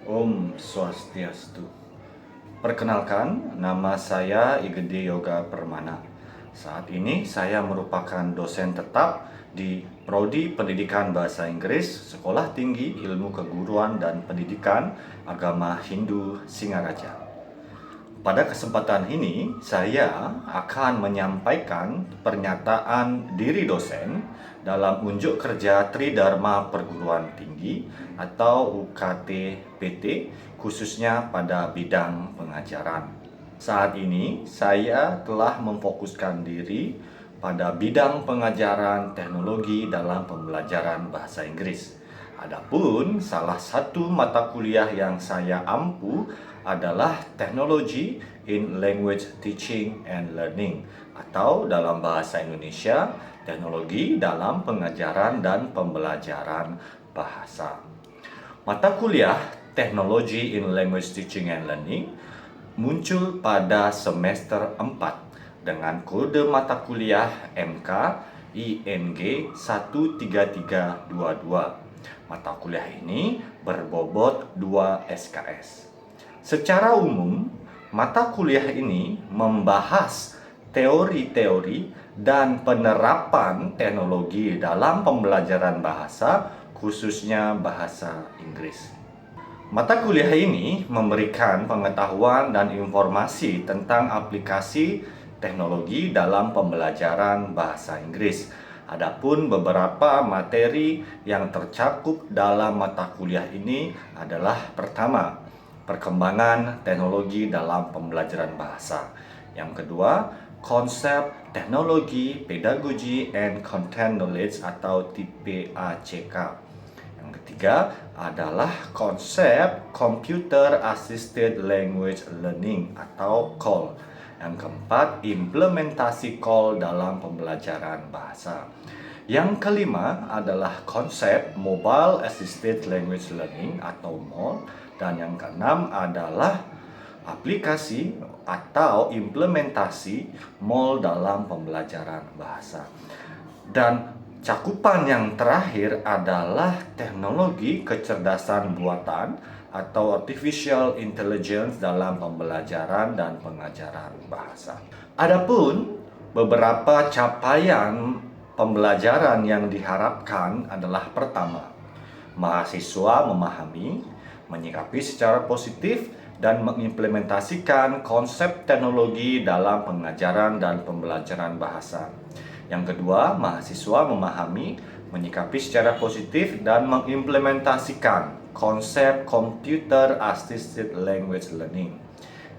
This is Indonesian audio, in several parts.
Om Swastiastu. Perkenalkan, nama saya Igede Yoga Permana. Saat ini saya merupakan dosen tetap di Prodi Pendidikan Bahasa Inggris, Sekolah Tinggi Ilmu Keguruan dan Pendidikan Agama Hindu Singaraja. Pada kesempatan ini, saya akan menyampaikan pernyataan diri dosen dalam unjuk kerja Tridharma Perguruan Tinggi atau UKT-PT, khususnya pada bidang pengajaran. Saat ini, saya telah memfokuskan diri pada bidang pengajaran teknologi dalam pembelajaran bahasa Inggris. Adapun salah satu mata kuliah yang saya ampu adalah Technology in Language Teaching and Learning, atau dalam bahasa Indonesia, teknologi dalam pengajaran dan pembelajaran bahasa. Mata kuliah Technology in Language Teaching and Learning muncul pada semester 4 dengan kode mata kuliah MK ING 13322. Mata kuliah ini berbobot 2 SKS. Secara umum, mata kuliah ini membahas teori-teori dan penerapan teknologi dalam pembelajaran bahasa, khususnya bahasa Inggris. Mata kuliah ini memberikan pengetahuan dan informasi tentang aplikasi teknologi dalam pembelajaran bahasa Inggris. Adapun beberapa materi yang tercakup dalam mata kuliah ini adalah: pertama, perkembangan teknologi dalam pembelajaran bahasa. Yang kedua, konsep teknologi, pedagogy and content knowledge atau TPACK. Yang ketiga adalah konsep Computer Assisted Language Learning atau CALL. Yang keempat, implementasi CALL dalam pembelajaran bahasa. Yang kelima adalah konsep Mobile Assisted Language Learning atau MAL. Dan yang keenam adalah aplikasi atau implementasi MAL dalam pembelajaran bahasa. Dan cakupan yang terakhir adalah teknologi kecerdasan buatan atau artificial intelligence dalam pembelajaran dan pengajaran bahasa. Adapun beberapa capaian pembelajaran yang diharapkan adalah: pertama, mahasiswa memahami, menyikapi secara positif, dan mengimplementasikan konsep teknologi dalam pengajaran dan pembelajaran bahasa. Yang kedua, mahasiswa memahami, menyikapi secara positif, dan mengimplementasikan konsep Computer Assisted Language Learning.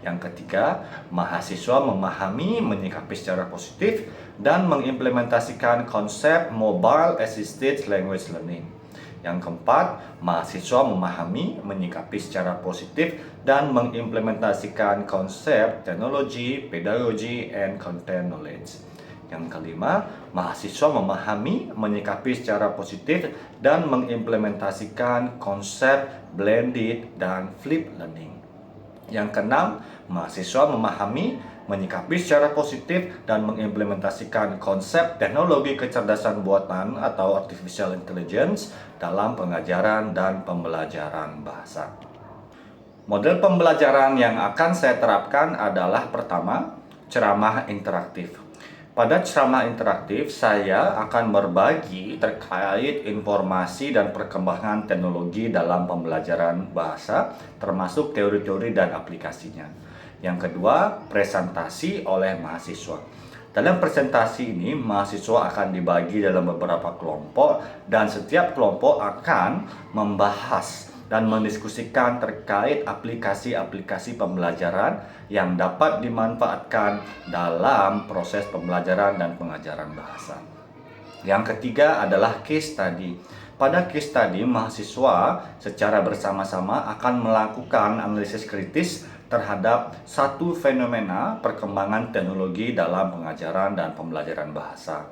Yang ketiga, mahasiswa memahami, menyikapi secara positif, dan mengimplementasikan konsep Mobile Assisted Language Learning. Yang keempat, mahasiswa memahami, menyikapi secara positif, dan mengimplementasikan konsep teknologi, pedagogy, and content knowledge. Yang kelima, mahasiswa memahami, menyikapi secara positif, dan mengimplementasikan konsep blended dan flipped learning. Yang keenam, mahasiswa memahami, menyikapi secara positif, dan mengimplementasikan konsep teknologi kecerdasan buatan atau artificial intelligence dalam pengajaran dan pembelajaran bahasa. Model pembelajaran yang akan saya terapkan adalah: pertama, ceramah interaktif. Pada ceramah interaktif, saya akan berbagi terkait informasi dan perkembangan teknologi dalam pembelajaran bahasa, termasuk teori-teori dan aplikasinya. Yang kedua, presentasi oleh mahasiswa. Dalam presentasi ini, mahasiswa akan dibagi dalam beberapa kelompok, dan setiap kelompok akan membahas dan mendiskusikan terkait aplikasi-aplikasi pembelajaran yang dapat dimanfaatkan dalam proses pembelajaran dan pengajaran bahasa. Yang ketiga adalah case study. Pada case study, mahasiswa secara bersama-sama akan melakukan analisis kritis terhadap satu fenomena perkembangan teknologi dalam pengajaran dan pembelajaran bahasa.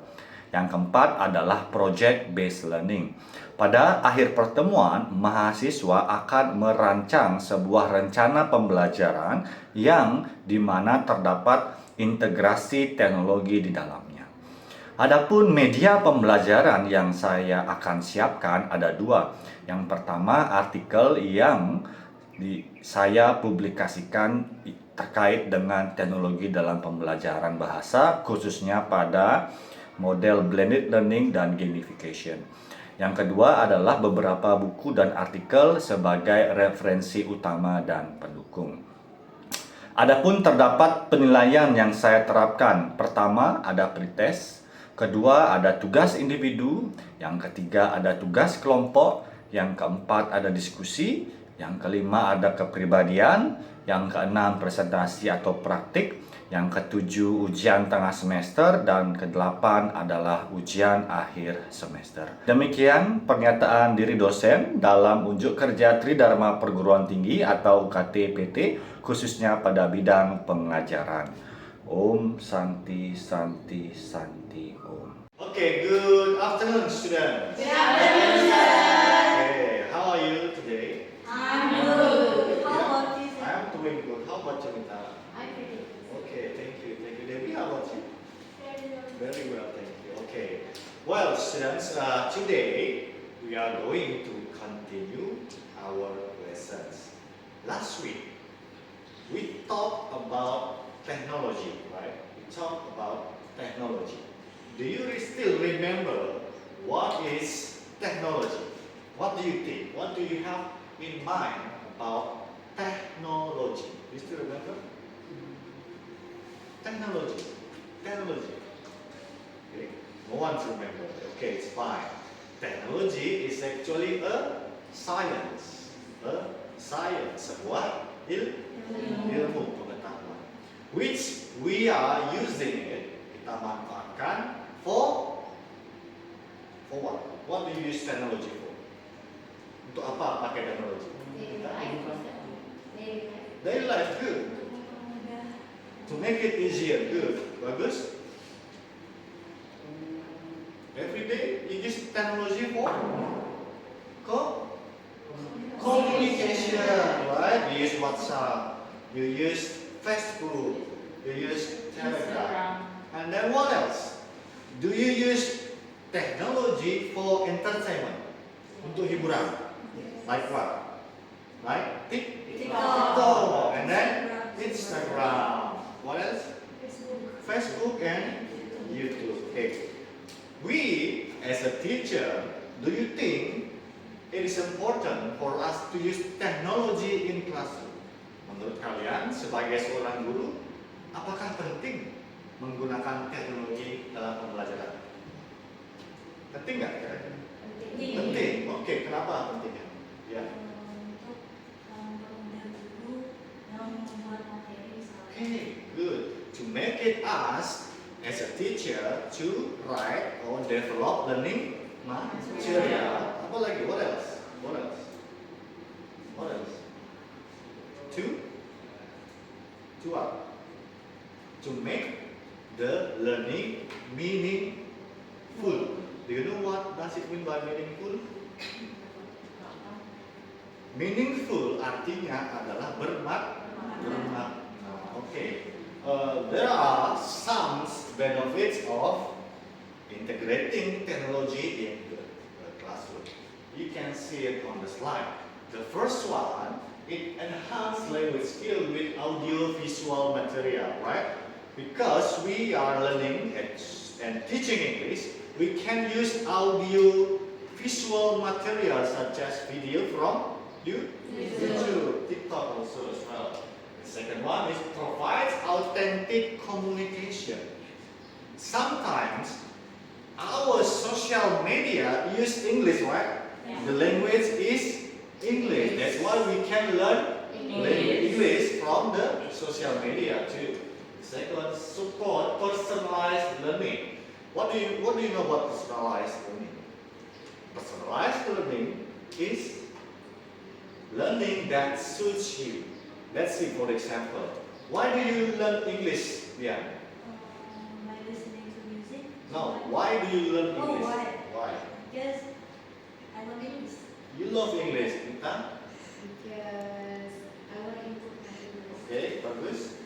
Yang keempat adalah project based learning. Pada akhir pertemuan, mahasiswa akan merancang sebuah rencana pembelajaran yang dimana terdapat integrasi teknologi di dalamnya. Adapun media pembelajaran yang saya akan siapkan ada dua. Yang pertama, artikel yang saya publikasikan terkait dengan teknologi dalam pembelajaran bahasa, khususnya pada model blended learning dan gamification. Yang kedua adalah beberapa buku dan artikel sebagai referensi utama dan pendukung. Adapun terdapat penilaian yang saya terapkan. Pertama, ada pretest. Kedua, ada tugas individu. Yang ketiga, ada tugas kelompok. Yang keempat, ada diskusi. Yang kelima, ada kepribadian. Yang keenam, presentasi atau praktik. Yang ketujuh, ujian tengah semester. Dan kedelapan adalah ujian akhir semester. Demikian pernyataan diri dosen dalam unjuk kerja Tridharma Perguruan Tinggi atau UKT-PT, khususnya pada bidang pengajaran. Om Santi Santi Santi Om. Okay, good afternoon, students. Good afternoon, sir. Okay, how are you today? I'm good. How about you, sir? I'm doing good. How about you, Mita? I'm pretty good. Okay, thank you, Debbie. How about you? Very good. Very well, thank you. Okay. Well, students, today we are going to continue our lessons. Last week, we talked about technology, right? We talked about technology. Do you still remember what is technology? What do you think? What do you have in mind about technology? Do you still remember? Technology. Technology. Okay. No one remembers. Okay, it's fine. Technology is actually a science. A science. Sebuah ilmu pengetahuan. Which we are using it. Kita manfaatkan for what? What do you use technology for? Untuk apa pakai teknologi? Daily life, good. To make it easier, good. Bagus. Every day you use technology for communication, right? You use WhatsApp, you use Facebook, you use Telegram, and then what else? Do you use technology for entertainment? Untuk hiburan, like what? Like TikTok, and then Instagram. What else? Facebook and YouTube. Okay. We, as a teacher, do you think it is important for us to use technology in classroom? Menurut kalian, sebagai seorang guru, apakah penting menggunakan teknologi dalam pembelajaran? Penting nggak kira-kira? Penting. Oke, kenapa pentingnya? Ya. Okay, good. To make it us as a teacher to write or develop learning material. Apa lagi? What else? What else? What else? To what? To make the learning meaningful. Do you know what does it mean by meaningful? Meaningful artinya adalah bermakna. Okay. There are some benefits of integrating technology in the classroom. You can see it on the slide. The first one, it enhances language skill with audio-visual material, right? Because we are learning and teaching English, we can use audio-visual material such as video from YouTube, TikTok also as well. Second one is provides authentic communication. Sometimes our social media use English, right? Yeah. The language is English. That's why we can learn English from the social media too. Second, support personalized learning. What do you know about personalized learning? Personalized learning is learning that suits you. Let's see, for example, why do you learn English, Dian? By listening to music. No, why do you learn Oh, English? why? Why? Because I love English. You love English, Nita? Because I want to improve my English. Okay, bagus.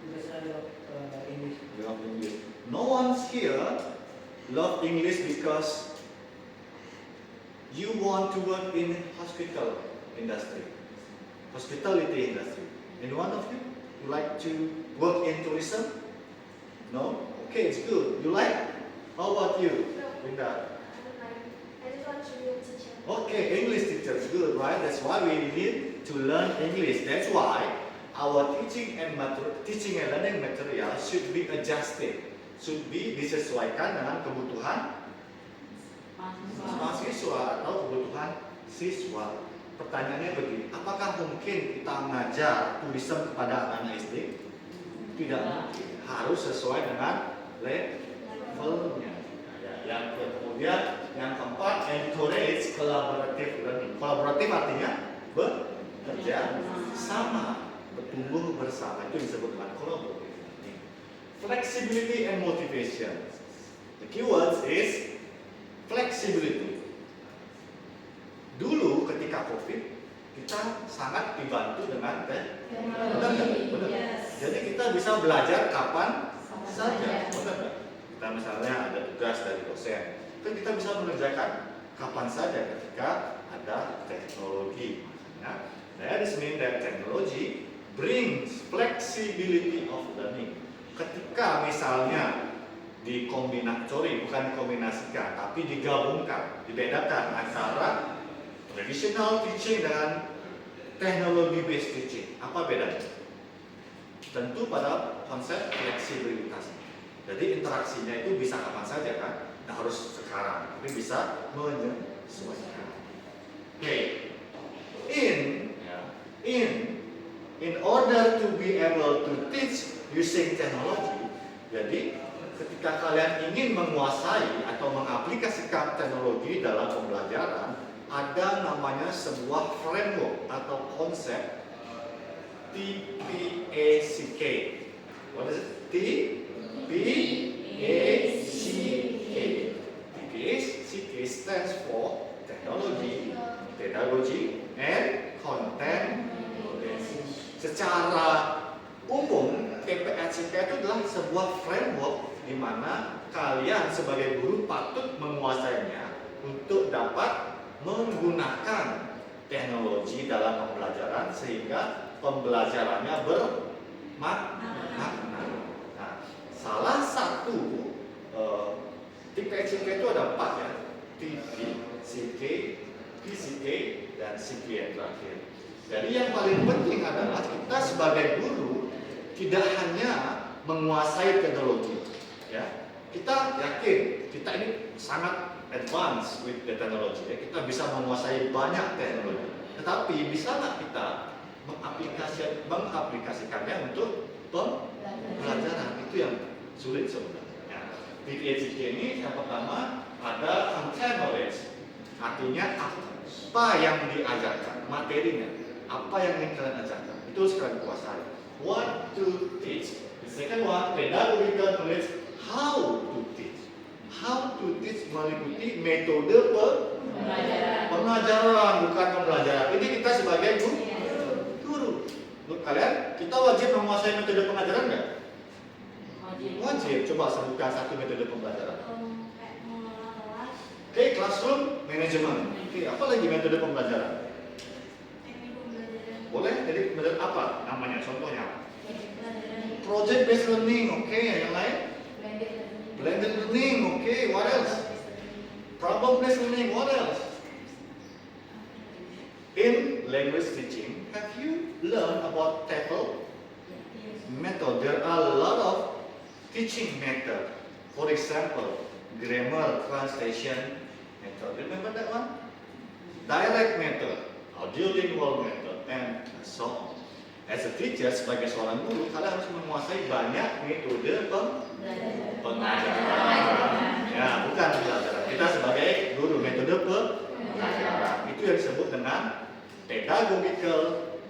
Because I love English. You love English. No one's here love English because you want to work in hospital industry. Hospitality industry. Any one of you? You like to work in tourism? No? Okay, it's good. You like? How about you, Linda? I just want to be a teacher. Okay, English teacher is good, right? That's why we need to learn English. That's why our teaching and learning material should be adjusted, should be disesuaikan dengan kebutuhan mahasiswa atau kebutuhan siswa. Pertanyaannya begini, apakah mungkin kita mengajar tulisan kepada anak SD? Tidak mungkin, harus sesuai dengan levelnya. Yang kemudian yang keempat, encourage collaborative learning. Kolaboratif artinya bekerja sama, bertumbuh bersama. Itu disebut dengan collaborative learning. Flexibility and motivation. The keywords is flexibility. Dulu ketika COVID, kita sangat dibantu dengan teknologi. Benar. Jadi kita bisa belajar kapan saja. Benar. Kita misalnya ada tugas dari dosen, kan kita bisa mengerjakan kapan saja ketika ada teknologi. Nah, that is mean that technology brings flexibility of learning. Ketika misalnya bukan dikombinasikan, tapi digabungkan, dibedakan antara traditional teaching dengan teknologi based teaching. Apa bedanya? Tentu pada konsep fleksibilitas. Jadi interaksinya itu bisa kapan saja kan? Nah, harus sekarang, tapi bisa menyesuaikan. Okay. In order to be able to teach using technology, jadi ketika kalian ingin menguasai atau mengaplikasikan teknologi dalam pembelajaran, ada namanya sebuah framework atau konsep TPACK. What is it? TPACK. TPACK stands for Technology, Pedagogy, and Content Knowledge. Secara umum, TPACK itu adalah sebuah framework di mana kalian sebagai guru patut menguasainya untuk dapat menggunakan teknologi dalam pembelajaran sehingga pembelajarannya bermakna. Nah, salah satu TPACK itu ada 4 ya, TP, CK, PCK, dan CK yang terakhir. Jadi yang paling penting adalah kita sebagai guru tidak hanya menguasai teknologi, ya. Kita yakin kita ini sangat advance with the technology, ya. Kita bisa menguasai banyak teknologi. Tetapi bisa nggak kita mengaplikasikannya untuk pembelajaran? Itu yang sulit sebenarnya. Di PACK ini yang pertama ada content knowledge, artinya apa yang diajarkan, materinya, apa yang ingin kalian ajarkan, itu harus kalian kuasai. What to teach. The second one, pedagogical knowledge, how to teach. How to teach meliputi metode pengajaran, bukan pembelajaran. Ini kita sebagai guru. Menurut kalian, kita wajib menguasai metode pengajaran nggak? Wajib. Coba sebutkan satu metode pembelajaran. Oke, classroom management. Oke, apa lagi metode pembelajaran? Boleh? Jadi metode apa namanya? Contohnya? Project based learning. Oke, yang lain? Blended learning. Oke, what else? Problem based learning. What else? In language teaching, have you learned about TEFL method? There are a lot of teaching method. For example, grammar translation method. Remember that one? Direct method, audiolingual method, and so on. As a teacher, sebagai seorang guru, kalian harus menguasai banyak metode pengajaran. Ya, bukan pembelajaran. Kita sebagai guru, metode pengajaran. Itu yang disebut dengan pedagogical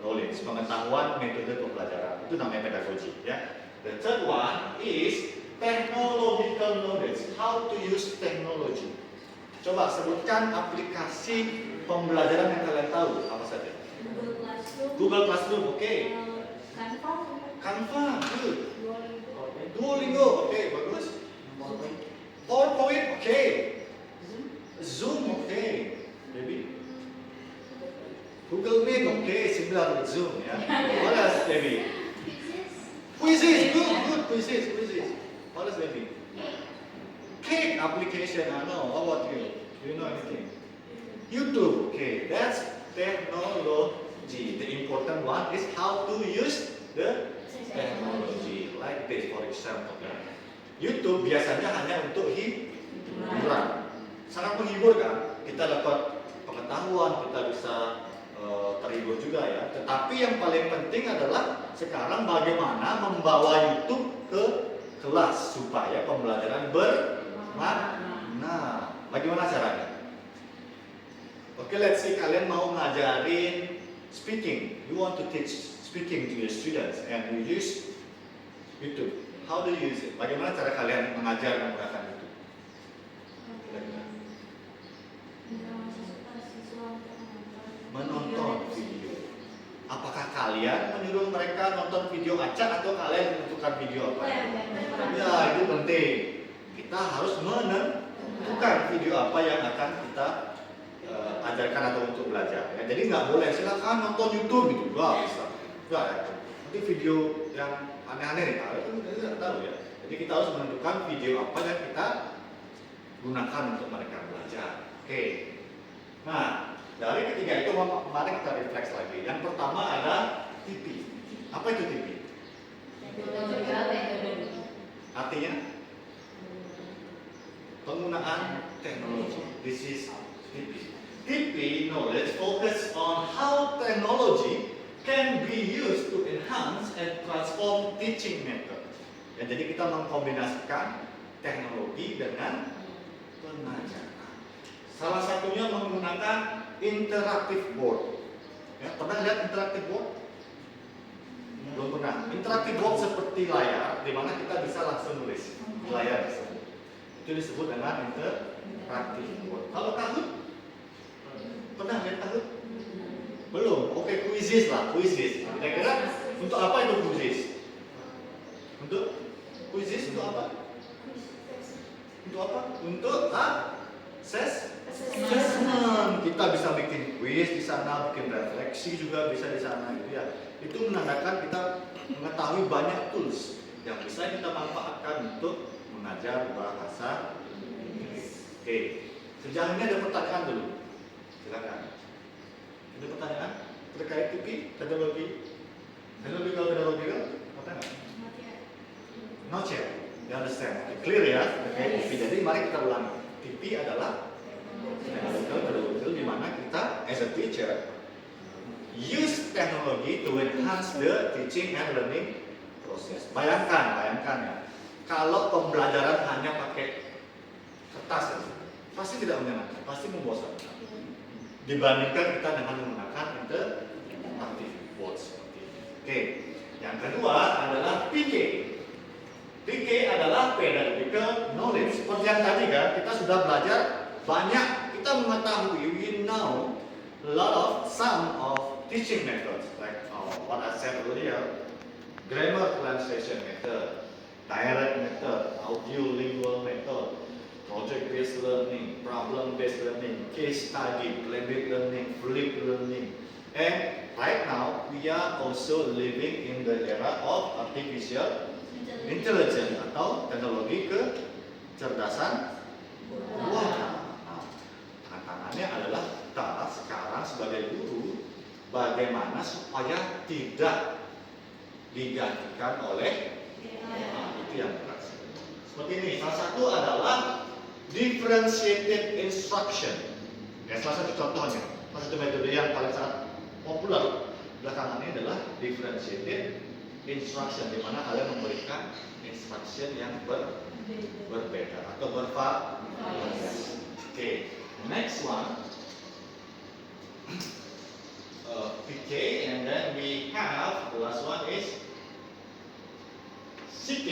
knowledge, pengetahuan metode pembelajaran. Itu namanya pedagogi. Ya. The third one is technological knowledge, how to use technology. Coba sebutkan aplikasi pembelajaran yang kalian tahu, apa saja? Google Classroom, oke. Canva, good. Duolingo, oke, bagus. PowerPoint, oke. Zoom, oke. Baby. Google Meet, oke, similar with Zoom ya. What else, baby? Quizzes. Good, quizzes. What else, baby? Cake application, I know. How about you? Do you know anything? YouTube, okay, that's technology. The important one is how to use the technology. Like this, for example. YouTube biasanya hanya untuk hiburan. Sangat menghibur kan? Kita dapat pengetahuan, kita bisa terhibur juga ya. Tetapi yang paling penting adalah sekarang bagaimana membawa YouTube ke kelas supaya pembelajaran bermakna. Bagaimana caranya? Oke, let's see, kalian mau ngajarin speaking. You want to teach speaking to your students and you use YouTube. How do you use it? Bagaimana cara kalian mengajar menggunakan YouTube? Kira-kira. Menonton video. Apakah kalian menyuruh mereka nonton video acak atau kalian menentukan video apa? Ya, itu penting. Kita harus menentukan video apa yang akan kita ajarkan atau untuk belajar. Ya, jadi nggak boleh silakan nonton YouTube gitu, nggak bisa. Nggak ya. Nanti video yang aneh-aneh nih, kalian nggak tahu ya. Jadi kita harus menentukan video apa yang kita gunakan untuk mereka belajar. Oke. Nah, dari ketiga itu mari kita refleks lagi. Yang pertama ada TV. Apa itu TV? Artinya penggunaan teknologi. This is TV. TV knowledge focus on how technology can be used to enhance and transform teaching method. Ya, jadi kita mengkombinasikan teknologi dengan pengajaran. Salah satunya menggunakan interactive board. Ya, pernah lihat interactive board? Belum pernah. Interactive board seperti layar, di mana kita bisa langsung nulis di layar tersebut. Itu disebut dengan interactive board. Kalau Kahoot? Pernah lihat Kahoot? Belum. Oke, quizzes lah, quizzes. Kira-kira untuk apa itu quizzes? Untuk quizzes untuk apa? Untuk apa? Untuk assessment. Kita bisa bikin quiz di sana, bikin refleksi juga bisa di sana gitu ya. Itu menandakan kita mengetahui banyak tools yang bisa kita manfaatkan untuk mengajar bahasa Inggris. Oke, sejauh ini ada pertanyaan dulu. Silakan. Ada pertanyaan terkait TV, teknologi, teknologi. Apa enggak? Not yet. You understand? Clear ya? Terkait TV. Jadi mari kita ulangi. TV adalah teknologi di mana kita as a teacher use teknologi to enhance the teaching and learning process. Bayangkan ya, kalau pembelajaran hanya pakai kertas saja, pasti tidak menyenangkan, pasti membosankan. Dibandingkan kita dengan menggunakan interactive boards seperti ini. Oke, yang kedua adalah PK. PK adalah pedagogical knowledge. Seperti yang tadi kan, kita sudah belajar banyak, kita mengetahui, we know a lot of some of teaching methods like what I said earlier, grammar translation method, direct method, audio lingual method, project-based learning, problem-based learning, case study, blended learning, flipped learning. And right now we are also living in the era of artificial intelligence atau teknologi kecerdasan buatan. Tantangannya adalah kita sekarang sebagai guru bagaimana supaya tidak digantikan oleh itu yang berat. Seperti ini, salah satu adalah differentiated instruction. Ya, salah satu contohnya, salah satu metode yang paling sangat populer belakangan ini adalah differentiated instruction, di mana kalian memberikan instruction yang berbeda atau bervariasi. Oke, next one, PK, and then we have the last one is CK,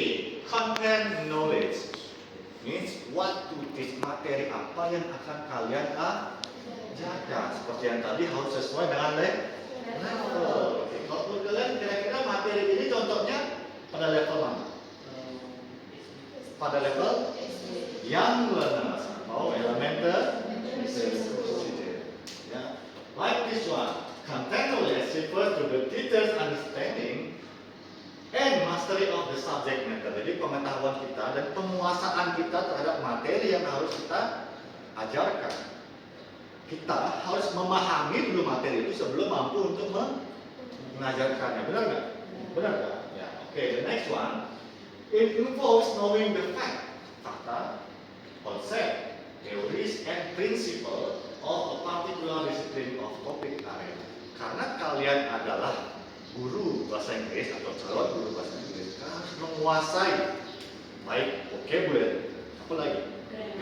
content knowledge. Means what to teach, materi apa yang akan kalian ajarkan. Seperti yang tadi harus sesuai dengan level. Oke, kalau menurut kalian kira-kira materi ini contohnya pada level mana? Pada level young learners atau elementary. Ya. Like this one, Content knowledge refers to the teacher's understanding and mastery of the subject matter. Jadi pengetahuan kita dan penguasaan kita terhadap materi yang harus kita ajarkan. Kita harus memahami dulu materi itu sebelum mampu untuk mengajarkannya. Benar nggak? Benar nggak? Ya. Oke, the next one. It involves knowing the fact, fakta, concept, theories, and principle of a particular discipline of topic area. Karena kalian adalah guru bahasa Inggris atau calon guru bahasa Inggris, kalian harus menguasai baik vocabulary, apa lagi?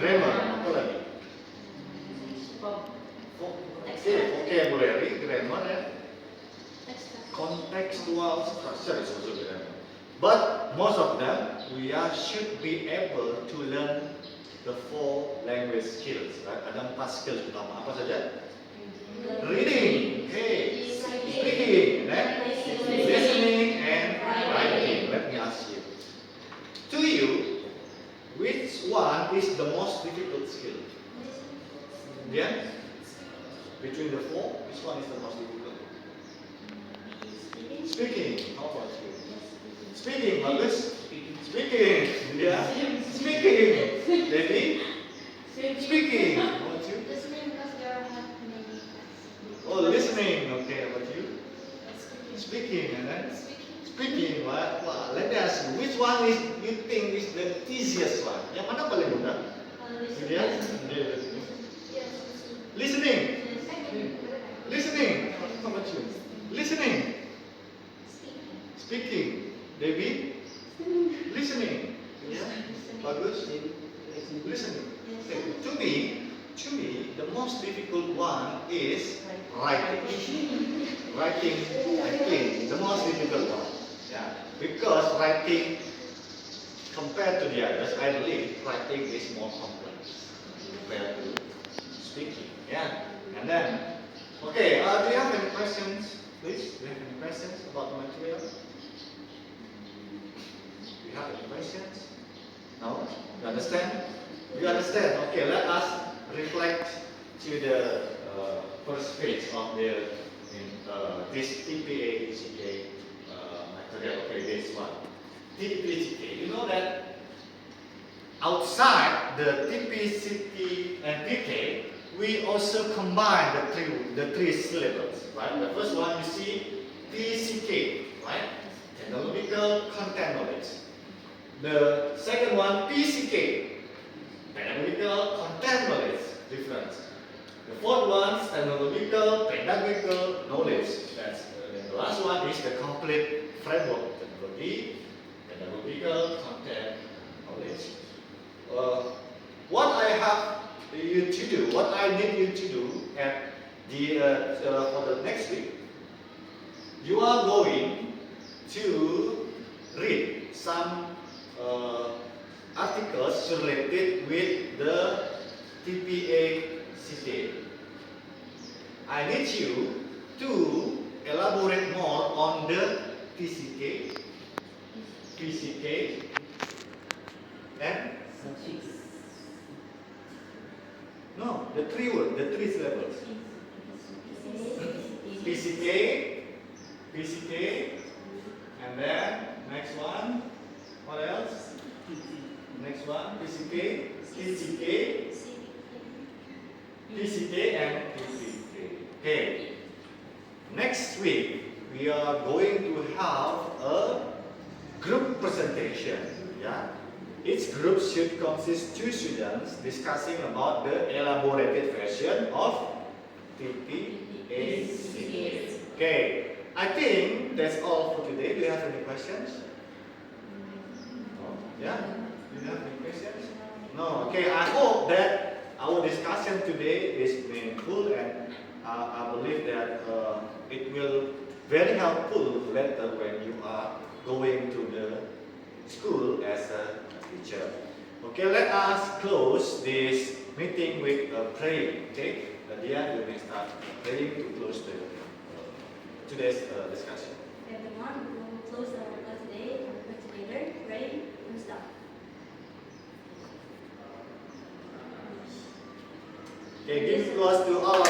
Grammar, apa lagi? Vocabulary, grammar, and contextual structure is also grammar. But most of them, should be able to learn the 4 language skills. Right? Ada 4 skills utama. Apa saja? Reading, okay. Speaking, then listening, and writing. Let me ask you. To you, which one is the most difficult skill? Yeah? Between the 4, which one is the most difficult? Speaking. How about you? Speaking, bagus. Speaking, yeah. Speaking, baby. Speaking. How about you? Listening because there are not many facts. Oh, listening. Okay, how about you? Speaking, and then speaking. Wah, let me ask you, which one is you think is the easiest one? Yang mana paling mudah? Yeah. Listening. Listening. How about you? Listening. Speaking. Debbie? Listening. Yeah. Bagus. Listening. Okay. To me, the most difficult one is writing. Writing, I think, the most difficult one. Yeah. Because writing, compared to the others, I believe writing is more complex compared to speaking. Yeah. And then, okay. Do you have any questions, please? Do you have any questions about the material? Do you have any questions? No? You understand? You understand? Okay, let us reflect to the first page of this TPA CK material. Okay, this one. TPA CK. You know that outside the TPCK and PK, we also combine the three syllables. Right? The first one you see PCK, right? Technological content knowledge. The second one, PCK, pedagogical content knowledge, difference. The fourth one, technological, pedagogical knowledge. That's the last one is the complete framework, technology, pedagogical content knowledge. What I have you to do, what I need you to do at for the next week, you are going to read some articles related with the TPA CTA. I need you to elaborate more on the PCK, and no, the three words, the three syllables. PCK, and then next one. What else? Next one, PCK, and PCK. Okay. Next week we are going to have a group presentation. Yeah. Each group should consist 2 students discussing about the elaborated version of TPACK. Okay. I think that's all for today. Do you have any questions? Yeah? Do you have any questions? No. Okay, I hope that our discussion today is meaningful, and I believe that it will very helpful later when you are going to the school as a teacher. Okay, let us close this meeting with a prayer. Okay, Nadia, you may start praying to close today's discussion. Everyone, we will close our class today and pray together, pray, and stop. Okay, give applause to all of you.